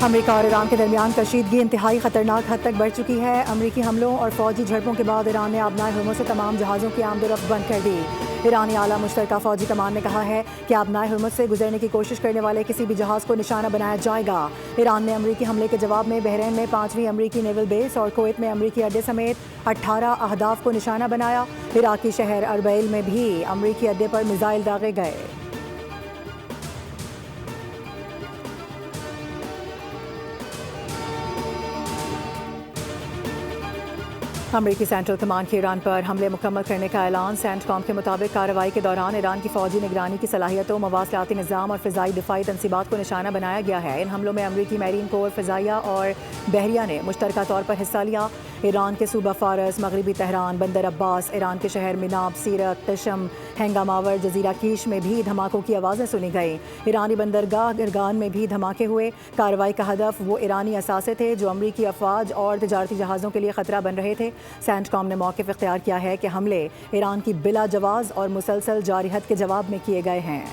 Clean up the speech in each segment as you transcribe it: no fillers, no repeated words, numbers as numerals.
America और Iran के दरमियान कशीदगी इंतहाई खतरनाक हद तक बढ़ चुकी है। अमेरिकी हमलों और फौजी झड़पों के बाद ईरान ने आबनाए हुर्मुज़ से तमाम जहाज़ों की आमदोरफ्त बंद कर दी। ईरानी आला मुश्तरका फौजी कमान ने कहा है कि आबनाए हुर्मुज़ से गुजरने की कोशिश करने वाले किसी भी जहाज़ को निशाना बनाया जाएगा। ईरान ने अमेरिकी हमले के जवाब में बहरीन में 5वीं अमेरिकी नेवल बेस और कुवैत में अमेरिकी अड्डे समेत 18 अहदाफ को निशाना बनाया। इराकी शहर अरबैल में भी अमेरिकी अड्डे पर मिसाइल दागे गए। अमेरिकी सेंट्रल कमांड के ईरान पर हमले मुकम्मल करने का ऐलान। सेंटकॉम के मुताबिक कार्रवाई के दौरान ईरान की फौजी निगरानी की सलाहियतों, मवासलाती निज़ाम और फ़िज़ाई दिफाई तनसीबात को निशाना बनाया गया है। इन हमलों में अमेरिकी मैरीन कोर, फ़िज़ाइया और बहरिया ने मुश्तरका तौर पर हिस्सा लिया। ईरान के सूबा फ़ारस, मगरबी तेहरान, बंदर अब्बास, ईरान के शहर मिनाब, सीरत, तशम, हैंगामावर, जजीरा कीश में भी धमाकों की आवाज़ें सुनी गई। ईरानी बंदरगाह गिरगान में भी धमाके हुए। कार्रवाई का हदफ वो ईरानी असासे थे जो अमरीकी अफवाज और तजारती जहाज़ों के लिए ख़तरा बन रहे थे। सेंटकॉम ने मौक़िफ़ इख्तियार किया है कि हमले ईरान की बिला जवाज़ और मुसलसल जारी हद के जवाब में किए गए हैं।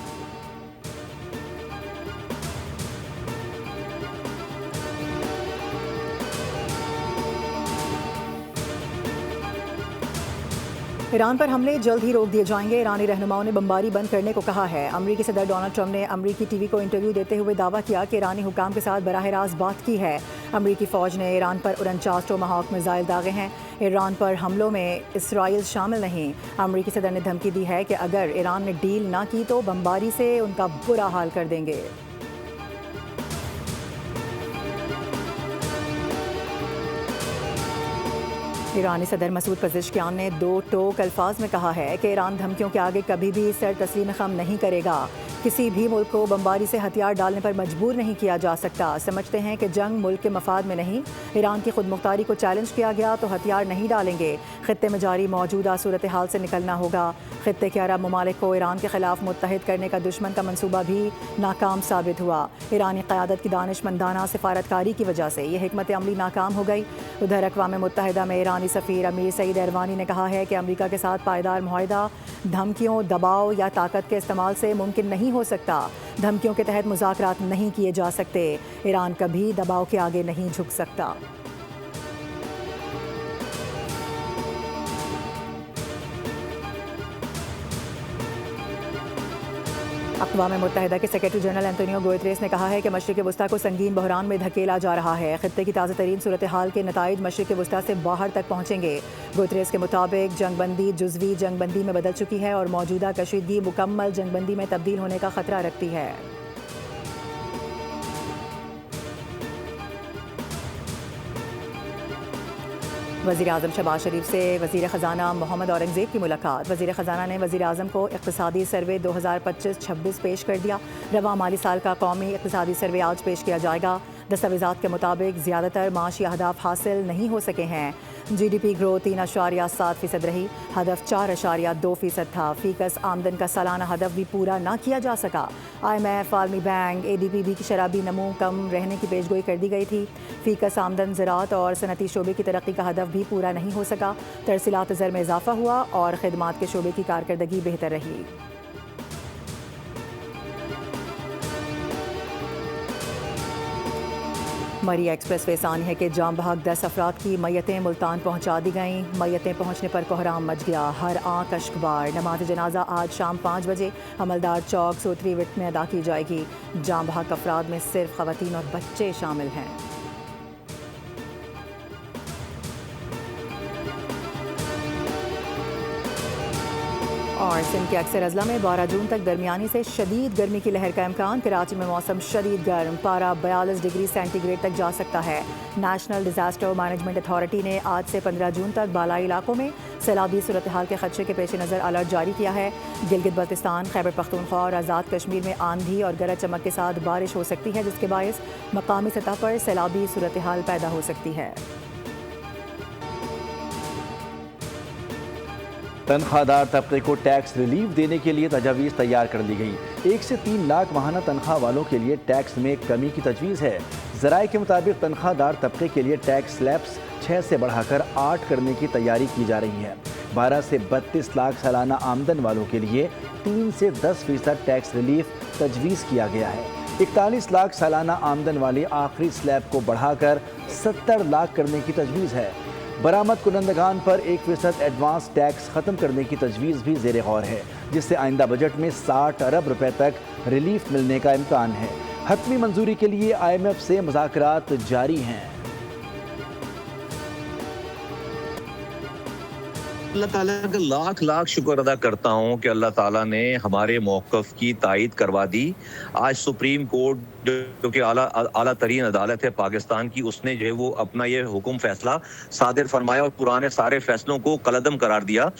ईरान पर हमले जल्द ही रोक दिए जाएंगे। ईरानी रहनुमाओं ने बमबारी बंद करने को कहा है। अमरीकी सदर डोनाल्ड ट्रंप ने अमरीकी टीवी को इंटरव्यू देते हुए दावा किया कि ईरानी हुकाम के साथ बराह रास्त बात की है। अमरीकी फ़ौज ने ईरान पर 49 टोमाहॉक मिसाइल दागे हैं। ईरान पर हमलों में इसराइल शामिल नहीं। अमरीकी सदर ने धमकी दी है कि अगर ईरान ने डील ना की तो बमबारी से उनका बुरा हाल कर देंगे। ईरानी सदर मसूद पज़ेश्कियान ने दो टोक अल्फाज में कहा है कि ईरान धमकियों के आगे कभी भी सर तस्लीम खम नहीं करेगा। किसी भी मुल्क को बमबारी से हथियार डालने पर मजबूर नहीं किया जा सकता। समझते हैं कि जंग मुल्क के मफाद में नहीं। ईरान की खुद मुख्तारी को चैलेंज किया गया तो हथियार नहीं डालेंगे। खित्ते में जारी मौजूदा सूरत हाल से निकलना होगा। खित्ते के अरब ममालिक को ईरान के खिलाफ मुत्तहिद करने का दुश्मन का मंसूबा भी नाकाम साबित हुआ। ईरानी क़यादत की दानिशमंदाना सिफारतकारी की वजह से यह हिकमत अमली नाकाम हो गई। उधर अक़वाम मुत्तहिदा में ईरानी सफ़ीर अमीर सईद एरवानी ने कहा है कि अमरीका के साथ पायदार मुआहिदा धमकियों, दबाव या ताकत के इस्तेमाल से मुमकिन नहीं हो सकता। धमकियों के तहत मुज़ाकरात नहीं किए जा सकते। ईरान कभी दबाव के आगे नहीं झुक सकता। अक़वाम मुत्तहिदा के सेक्रेटरी जनरल एंटोनियो गुतेरेस ने कहा है कि मशरिक़ वस्ता को संगीन बहरान में धकेला जा रहा है। खित्ते की ताज़ा तरीन सूरत हाल के नताइज मशरिक़ वस्ता से बाहर तक पहुँचेंगे। गुतेरेस के मुताबिक जंगबंदी जुज़वी जंगबंदी में बदल चुकी है और मौजूदा कशीदगी मुकम्मल जंगबंदी में तब्दील होने का ख़तरा रखती है। वज़ीर आज़म शहबाज शरीफ से वज़ीर ख़जाना मोहम्मद औरंगज़ेब की मुलाकात। वज़ीर ख़जाना ने वज़ीर आज़म को इक़्तिसादी सर्वे 2025-26 पेश कर दिया। रवा माली साल का कौमी इक़्तिसादी सर्वे आज पेश किया जाएगा। दस्तावेज़ात के मुताबिक ज़्यादातर माशी अहदाफ हासिल नहीं हो सके हैं। GDP ग्रोथ 3.7% रही। हदफ 4.2% था। फ़ीकस आमदन का सालाना हदफ भी पूरा ना किया जा सका। IMF, आलमी बैंक, ADB की शराबी नमू कम रहने की पेशगोई कर दी गई थी। फ़ीकस आमदन ज़राअत और सनती शोबे की तरक्की का हदफ भी पूरा नहीं हो सका। तरसीलात ज़र में इजाफा हुआ और खिदमात के शोबे की कारकर्दगी बेहतर रही। मरी एक्सप्रेस वे सानी है कि जाम बहक 10 अफराद की मैयतें मुल्तान पहुँचा दी गईं। मैयतें पहुँचने पर कोहराम मच गया। हर आँख अश्कबार। नमाज जनाजा आज शाम 5 बजे अमलदार चौक सोतरी विट में अदा की जाएगी। जाम बहक अफराद में सिर्फ ख़वातीन और बच्चे शामिल हैं। और सिंध के अक्सर अजला में 12 जून तक दरमियानी से शदीद गर्मी की लहर का इम्कान। कराची में मौसम शदीद गर्म, पारा 42 डिग्री सेंटीग्रेड तक जा सकता है। नेशनल डिजास्टर मैनेजमेंट अथॉरिटी ने आज से 15 जून तक बालाई इलाकों में सैलाबी सूरत हाल के खदशे के पेश नज़र अलर्ट जारी किया है। गिलगित बल्तिस्तान, खैबर पख्तूनख्वा और आज़ाद कश्मीर में आंधी और गरज चमक के साथ बारिश हो सकती है, जिसके बायस मकामी सतह पर सैलाबी सूरत हाल पैदा हो सकती है। तनख्वाहदार तबके को टैक्स रिलीफ देने के लिए तजावीज़ तैयार कर ली गई। 1 से 3 लाख माहाना तनख्वाह वालों के लिए टैक्स में कमी की तजवीज़ है। ज़राए के मुताबिक तनख्वाहदार तबके के लिए टैक्स स्लैब्स 6 से बढ़ाकर 8 करने की तैयारी की जा रही है। 12 से 32 लाख सालाना आमदन वालों के लिए 3 से 10% टैक्स रिलीफ तजवीज़ किया गया है। 41 लाख सालाना आमदन वाली आखिरी स्लैब को बढ़ाकर 70 लाख करने की तजवीज़ है। बरामद कुनंदगान पर 1% एडवांस टैक्स खत्म करने की तजवीज़ भी ज़ेरे गौर है, जिससे आइंदा बजट में 60 अरब रुपए तक रिलीफ मिलने का इम्कान है। हतमी मंजूरी के लिए IMF से मुज़ाकरात जारी हैं। अल्लाह ताला का लाख लाख शुक्र अदा करता हूँ कि अल्लाह ताला ने हमारे मौक़िफ़ की तायद करवा दी। आज सुप्रीम कोर्ट जो कि आला तरीन अदालत है पाकिस्तान की, उसने जो है वो अपना ये हुक्म फैसला सादिर फरमाया और पुराने सारे फैसलों को कलअदम करार दिया।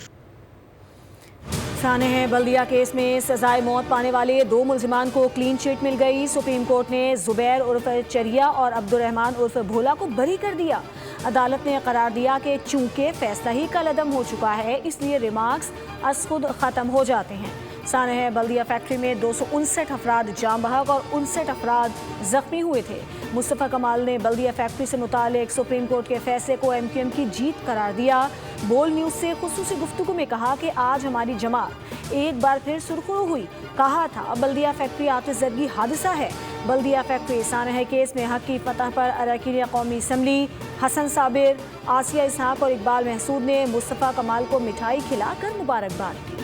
सानेह बल्दिया केस में सजाए मौत पाने वाले 2 मुल्जिमान को क्लीन चिट मिल गई। सुप्रीम कोर्ट ने जुबैर उर्फ चरिया और अब्दुर्रहमान उर्फ भोला को बरी कर दिया। अदालत ने करार दिया कि चूंकि फैसला ही कलअदम हो चुका है, इसलिए रिमार्क्स अस खुद ख़त्म हो जाते हैं। सानेह बल्दिया फैक्ट्री में 259 अफराद जाम बहक और 59 अफराद जख्मी हुए थे। मुस्तफ़ा कमाल ने बल्दिया फैक्ट्री से मुतालिक सुप्रीम कोर्ट के फैसले को MQM की जीत करार दिया। बोल न्यूज़ से खुसूसी गुफ्तगू में कहा कि आज हमारी जमात एक बार फिर सुर्खरू हुई। कहा था बल्दिया फैक्ट्री आतिशज़दगी हादसा है। बल्दिया फैक्ट्री सानेह केस में हक की फतह पर अरकान कौमी असम्बली हसन साबिर, आसिया इसहाक और इकबाल महसूद ने मुस्तफ़ा कमाल को मिठाई खिलाकर मुबारकबाद दी।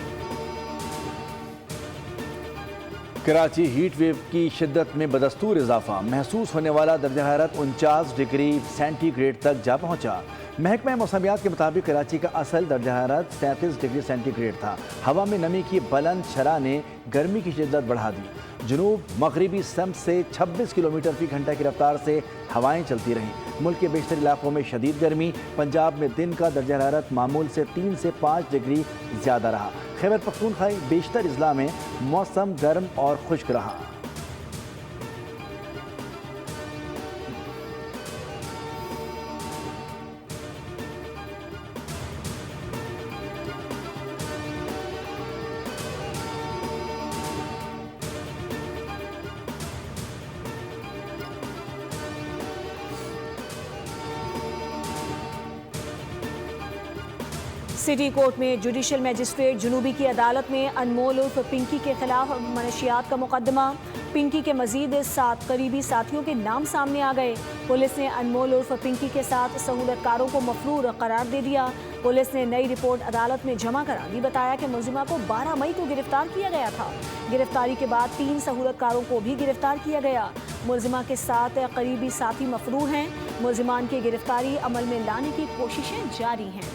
कराची हीट वेव की शिद्दत में बदस्तूर इजाफा, महसूस होने वाला दर्जा हरारत 49 डिग्री सेंटीग्रेड तक जा पहुंचा। महकमा मौसमियात के मुताबिक कराची का असल दर्जा हरारत 37 डिग्री सेंटीग्रेड था। हवा में नमी की बुलंद शरह ने गर्मी की शिद्दत बढ़ा दी। जनूब मगरिबी सम से 26 किलोमीटर फी घंटा की रफ्तार से हवाएं चलती रहीं। मुल्क के बेशतर इलाकों में शदीद गर्मी। पंजाब में दिन का दर्जा हरारत मामूल से 3 से 5 डिग्री ज़्यादा रहा। खैबर पख्तूनख्वा बेशतर अजला में मौसम गर्म और खुश्क रहा। सिटी कोर्ट में जुडिशल मजिस्ट्रेट जुनूबी की अदालत में अनमोल उर्फ पिंकी के खिलाफ मनशियात का मुकदमा। पिंकी के मजीद 7 करीबी साथियों के नाम सामने आ गए। पुलिस ने अनमोल उर्फ पिंकी के साथ सहूलतकारों को मफरूर करार दे दिया। पुलिस ने नई रिपोर्ट अदालत में जमा करा दी। बताया कि मुलजिमा को 12 मई को गिरफ्तार किया गया था। गिरफ्तारी के बाद 3 सहूलतकारों को भी गिरफ्तार किया गया। मुलजिमा के 7 करीबी साथी मफरूर हैं। मुलजिमान की गिरफ्तारी अमल में लाने की कोशिशें जारी हैं।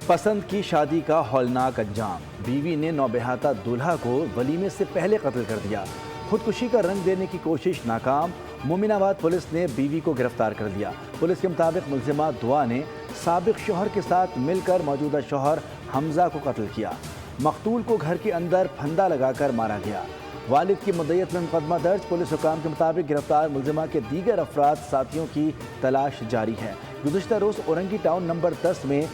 पसंद की शादी का हौलनाक अंजाम, बीवी ने नौबेहाता दूल्हा को वलीमे से पहले कत्ल कर दिया। खुदकुशी का रंग देने की कोशिश नाकाम। मोमिनाबाद पुलिस ने बीवी को गिरफ्तार कर लिया। पुलिस के मुताबिक मुलजिमा दुआ ने साबिक शोहर के साथ मिलकर मौजूदा शोहर हमजा को कत्ल किया। मकतूल को घर के अंदर फंदा लगाकर मारा गया। वालिद की मुद्दत में मुकदमा दर्ज। पुलिस हुकाम के मुताबिक गिरफ्तार मुलजिमा के दीगर अफराद साथियों की तलाश जारी है। गुज़िश्ता रोज़ औरंगी टाउन नंबर 10 में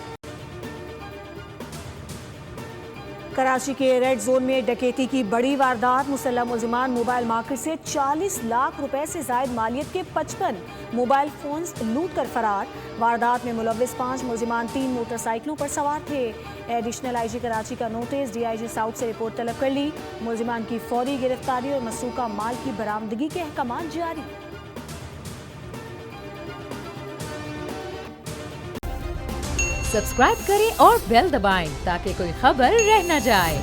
कराची के रेड जोन में डकैती की बड़ी वारदात। मुसल्लह मुलजिमान मोबाइल मार्केट से 40 लाख रुपए से जायद मालियत के 55 मोबाइल फोन्स लूट कर फरार। वारदात में मुलव्विस 5 मुलजिमान 3 मोटरसाइकिलों पर सवार थे। एडिशनल IG कराची का नोटिस DIG साउथ से रिपोर्ट तलब कर ली। मुलजिमान की फौरी गिरफ्तारी और मसरूका माल की बरामदगी के अहकाम जारी। सब्सक्राइब करें और बेल दबाएं ताकि कोई खबर रह न जाए।